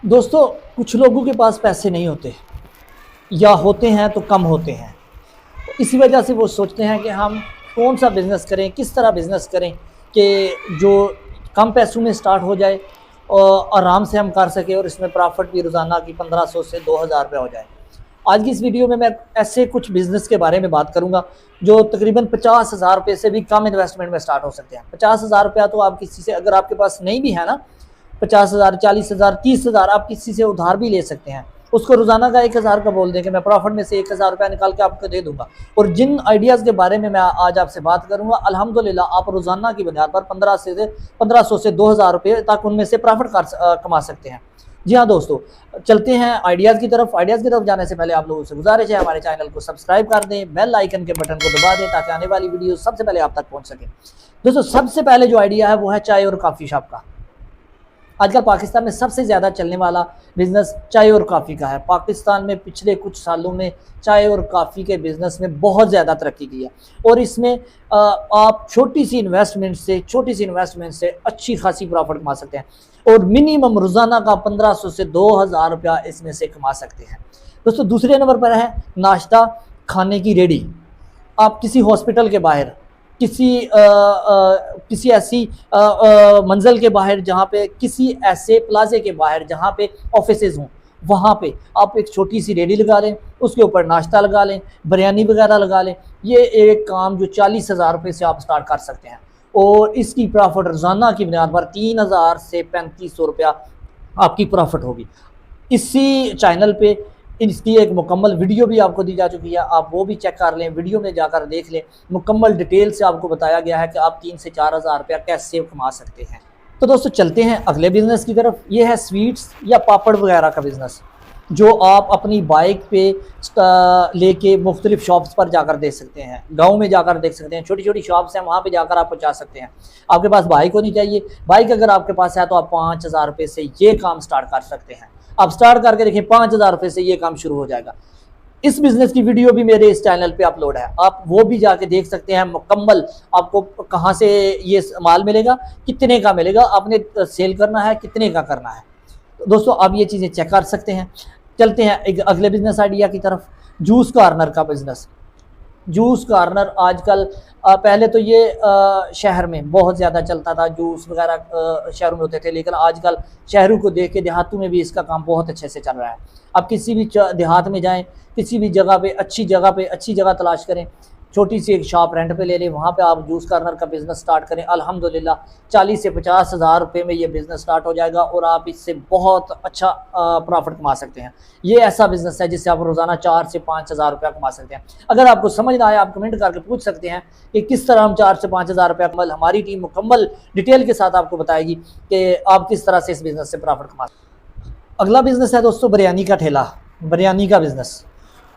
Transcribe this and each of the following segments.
दोस्तों, कुछ लोगों के पास पैसे नहीं होते या होते हैं तो कम होते हैं। इसी वजह से वो सोचते हैं कि हम कौन सा बिज़नेस करें, किस तरह बिज़नेस करें कि जो कम पैसों में स्टार्ट हो जाए और आराम से हम कर सकें और इसमें प्रॉफिट भी रोज़ाना की 1500 से 2000 रुपये हो जाए। आज की इस वीडियो में मैं ऐसे कुछ बिज़नेस के बारे में बात करूंगा जो तकरीबन 50,000 रुपये से भी कम इन्वेस्टमेंट में स्टार्ट हो सकते हैं। 50,000 रुपया तो आप किसी से, अगर आपके पास नहीं भी है ना, 50,000, 40,000, 30,000 आप किसी से उधार भी ले सकते हैं। उसको रोज़ाना का 1,000 का बोल दें कि मैं प्रॉफिट में से 1,000 रुपया निकाल के आपको दे दूंगा। और जिन आइडियाज़ के बारे में मैं आज आपसे बात करूंगा, अल्हम्दुलिल्लाह आप रोज़ाना की बुनियाद पर 1500 से 2,000 रुपये तक उनमें से प्रॉफिट कमा सकते हैं। जी हाँ दोस्तों, चलते हैं आइडियाज़ की तरफ। आइडियाज़ की तरफ जाने से पहले आप लोगों से गुजारिश है, हमारे चैनल को सब्सक्राइब कर दें, बेल आइकन के बटन को दबा दें ताकि आने वाली वीडियो सबसे पहले आप तक पहुँच सके। दोस्तों, सबसे पहले जो आइडिया है वो है चाय और कॉफ़ी शॉप का। आजकल पाकिस्तान में सबसे ज़्यादा चलने वाला बिज़नेस चाय और कॉफ़ी का है। पाकिस्तान में पिछले कुछ सालों में चाय और कॉफ़ी के बिज़नेस में बहुत ज़्यादा तरक्की की है और इसमें आप छोटी सी इन्वेस्टमेंट से अच्छी खासी प्रॉफिट कमा सकते हैं और मिनिमम रोज़ाना का 1500 से 2,000 रुपया इसमें से कमा सकते हैं। दोस्तों, दूसरे नंबर पर है नाश्ता खाने की रेडी। आप किसी हॉस्पिटल के बाहर, किसी ऐसी मंजिल के बाहर, जहाँ पे किसी ऐसे प्लाजे के बाहर जहाँ पे ऑफिसेज हों, वहाँ पे आप एक छोटी सी रेडी लगा लें, उसके ऊपर नाश्ता लगा लें, बिरयानी वगैरह लगा लें। ये एक काम जो 40,000 रुपये से आप स्टार्ट कर सकते हैं और इसकी प्रॉफिट रोज़ाना की बुनियाद पर 3,000 से 3,500 रुपया आपकी प्रॉफिट होगी। इसी चैनल पे इसकी एक मुकम्मल वीडियो भी आपको दी जा चुकी है, आप वो भी चेक कर लें, वीडियो में जाकर देख लें। मुकम्मल डिटेल से आपको बताया गया है कि आप 3 से 4,000 रुपया कैसे कमा सकते हैं। तो दोस्तों, चलते हैं अगले बिज़नेस की तरफ। ये है स्वीट्स या पापड़ वगैरह का बिज़नेस, जो आप अपनी बाइक पे लेके मुख्तलिफ शॉप्स पर जाकर दे सकते हैं। गांव में जाकर देख सकते हैं, छोटी छोटी शॉप्स हैं, वहाँ पे जाकर आप पहुँचा सकते हैं। आपके पास बाइक होनी चाहिए। बाइक अगर आपके पास है तो आप 5,000 रुपये से ये काम स्टार्ट कर सकते हैं। आप स्टार्ट करके देखिए, 5,000 रुपये से ये काम शुरू हो जाएगा। इस बिज़नेस की वीडियो भी मेरे इस चैनल पे अपलोड है, आप वो भी जाके देख सकते हैं मुकम्मल। आपको कहाँ से ये माल मिलेगा, कितने का मिलेगा, आपने सेल करना है, कितने का करना है। तो दोस्तों, आप ये चीज़ें चेक कर सकते हैं। चलते हैं एक अगले बिज़नेस आइडिया की तरफ, जूस कॉर्नर का बिज़नेस। जूस कॉर्नर आजकल, पहले तो ये शहर में बहुत ज़्यादा चलता था, जूस वगैरह शहरों में होते थे, लेकिन आजकल शहरों को देख के देहातों में भी इसका काम बहुत अच्छे से चल रहा है। आप किसी भी देहात में जाएं, किसी भी जगह पे अच्छी जगह तलाश करें, छोटी सी एक शॉप रेंट पे ले लें, वहाँ पे आप जूस कॉर्नर का बिज़नेस स्टार्ट करें। अल्हम्दुलिल्लाह 40 से 50,000 रुपये में ये बिज़नेस स्टार्ट हो जाएगा और आप इससे बहुत अच्छा प्रॉफिट कमा सकते हैं। ये ऐसा बिज़नेस है जिससे आप रोज़ाना 4 से 5,000 रुपया कमा सकते हैं। अगर आपको समझ ना आए, आप कमेंट करके पूछ सकते हैं कि किस तरह हम 4 से 5,000 रुपया कमा। हमारी टीम मुकम्मल डिटेल के साथ आपको बताएगी कि आप किस तरह से इस बिज़नेस से प्रॉफिट कमा सकते हैं। अगला बिज़नेस है दोस्तों बिरयानी का ठेला, बिरयानी का बिज़नेस।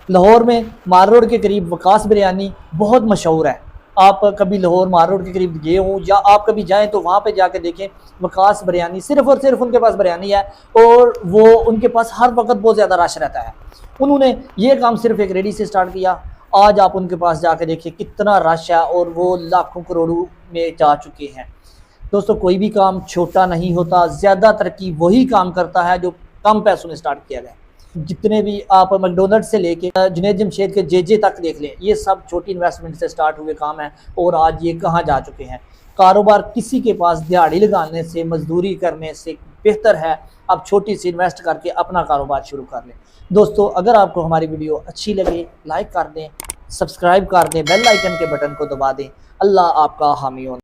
लाहौर में मार रोड के करीब वकास बिरयानी बहुत मशहूर है। आप कभी लाहौर मार रोड के करीब गए हों या आप कभी जाएं तो वहाँ पे जाके देखें, वकास बिरयानी सिर्फ़ और सिर्फ उनके पास बिरयानी है और वो उनके पास हर वक्त बहुत ज़्यादा रश रहता है। उन्होंने ये काम सिर्फ एक रेडी से स्टार्ट किया। आज आप उनके पास जाके देखिए कितना रश है और वो लाखों करोड़ों में जा चुके हैं। दोस्तों, कोई भी काम छोटा नहीं होता, ज़्यादा तरक्की वही काम करता है जो कम पैसों में स्टार्ट किया गया। जितने भी आप मैकडोनल्ड से लेके जुनैद जमशेद के जे तक देख लें, ये सब छोटी इन्वेस्टमेंट से स्टार्ट हुए काम हैं और आज ये कहाँ जा चुके हैं। कारोबार किसी के पास दिहाड़ी लगाने से, मजदूरी करने से बेहतर है आप छोटी सी इन्वेस्ट करके अपना कारोबार शुरू कर लें। दोस्तों, अगर आपको हमारी वीडियो अच्छी लगे, लाइक कर दें, सब्सक्राइब कर दें, बेल आइकन के बटन को दबा दें। अल्लाह आपका हामी हो।